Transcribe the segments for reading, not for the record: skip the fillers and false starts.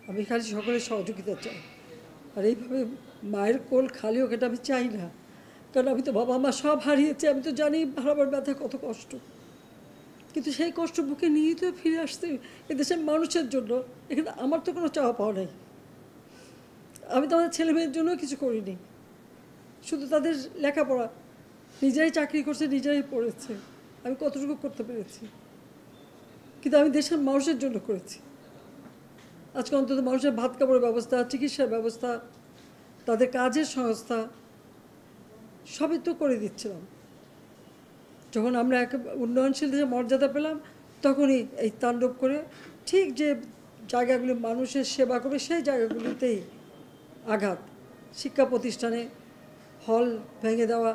আমি খালি সকলের সহযোগিতা চাই। আর এইভাবে মায়ের কোল খালি হোক এটা আমি চাই না, কারণ আমি তো বাবা মা সব হারিয়েছি। আমি তো জানি হারাবার ব্যথা কত কষ্ট, কিন্তু সেই কষ্ট বুকে নিয়েই তো ফিরে আসতে এদেশের মানুষের জন্য। এখানে আমার তো কোনো চাওয়া পাওয়া নেই। আমি তো আমার ছেলে মেয়ের জন্য কিছু করিনি, শুধু তাদের লেখাপড়া। নিজেরাই চাকরি করছে, নিজেরাই পড়েছে, আমি কতটুকু করতে পেরেছি, কিন্তু আমি দেশের মানুষের জন্য করেছি। আজকে অন্তত মানুষের ভাত কাপড়ের ব্যবস্থা, চিকিৎসার ব্যবস্থা, তাদের কাজের সংস্থা সবই তো করে দিচ্ছিলাম। যখন আমরা এক উন্নয়নশীল দেশের মর্যাদা পেলাম, তখনই এই তাণ্ডব করে ঠিক যে জায়গাগুলি মানুষের সেবা করবে সেই জায়গাগুলিতেই আঘাত। শিক্ষা প্রতিষ্ঠানে হল ভেঙে দেওয়া।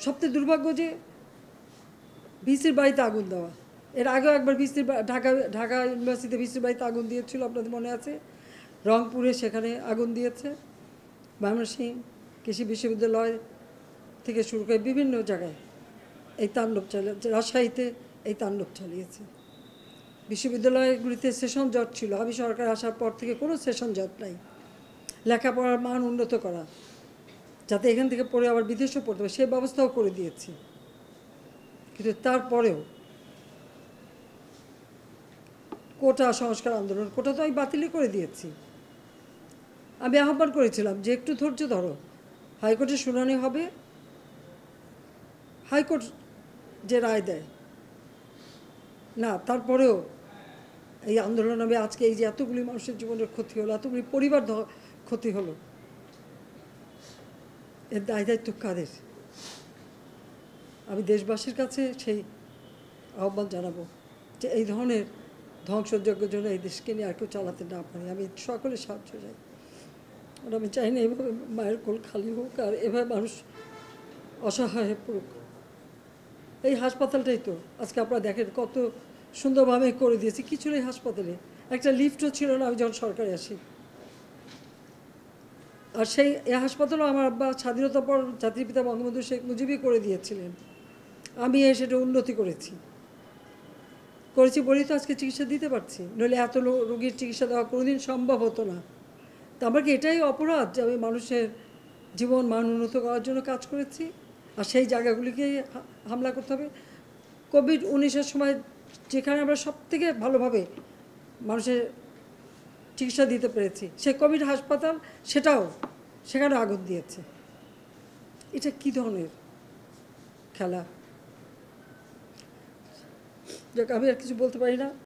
সবচেয়ে দুর্ভাগ্য যে ভিসির বাড়িতে আগুন দেওয়া। এর আগেও একবার ঢাকা ইউনিভার্সিটিতে ভিসির বাড়িতে আগুন দিয়েছিল, আপনাদের মনে আছে। রংপুরে সেখানে আগুন দিয়েছে। ময়মনসিংহ কৃষি বিশ্ববিদ্যালয় থেকে শুরু করে বিভিন্ন জায়গায় এই তাণ্ডব চালিয়েছে। রাজশাহীতে এই তাণ্ডব চালিয়েছে। বিশ্ববিদ্যালয়গুলিতে সেশন জট ছিল, আমি সরকার আসার পর থেকে কোনো সেশন জট নাই। লেখাপড়ার মান উন্নত করা, যাতে এখান থেকে পড়ে আবার বিদেশেও পড়তে হবে, সেই ব্যবস্থাও করে দিয়েছি। কিন্তু তারপরেও কোটা সংস্কার আন্দোলন, কোটা তো আমি বাতিলই করে দিয়েছি। আমি আহ্বান করেছিলাম যে একটু ধৈর্য ধরো, হাইকোর্টের শুনানি হবে, হাইকোর্ট যে রায় দেয় না। তারপরেও এই আন্দোলন হবে। আজকে এই যে এতগুলি মানুষের জীবনের ক্ষতি হলো, এতগুলি পরিবার ক্ষতি হলো, এর দায় দায়িত্ব কাদের? আমি দেশবাসীর কাছে সেই আহ্বান জানাবো যে এই ধরনের ধ্বংসযজ্ঞের জন্য এই দেশকে নিয়ে আর কেউ চালাতে না পারে। আমি সকলের সাহায্য চাই। আর আমি চাই না এভাবে মায়ের কোল খালি হোক আর এভাবে মানুষ অসহায় হয়ে পড়ুক। এই হাসপাতালটাই তো আজকে আপনারা দেখেন কত সুন্দরভাবে করে দিয়েছি। কিছু নেই হাসপাতালে, একটা লিফটও ছিল না আমি যখন সরকারে আসি। আর সেই এই হাসপাতালও আমার আব্বা স্বাধীনতার পর জাতির পিতা বঙ্গবন্ধু শেখ মুজিবই করে দিয়েছিলেন। আমি সেটা উন্নতি করেছি বলেই তো আজকে চিকিৎসা দিতে পারছি, নইলে এত রোগীর চিকিৎসা দেওয়া কোনোদিন সম্ভব হতো না। তো আমার কি এটাই অপরাধ যে আমি মানুষের জীবন মান উন্নত করার জন্য কাজ করেছি, আর সেই জায়গাগুলিকে হামলা করতে হবে? কোভিড-19-এর সময় যেখানে আমরা সবথেকে ভালোভাবে মানুষের চিকিৎসা দিতে পেরেছি, সেই কোভিড হাসপাতাল সেখানে আগুন দিয়েছে। এটা কী ধরনের খেলা? যাক, আমি আর কিছু বলতে পারি না।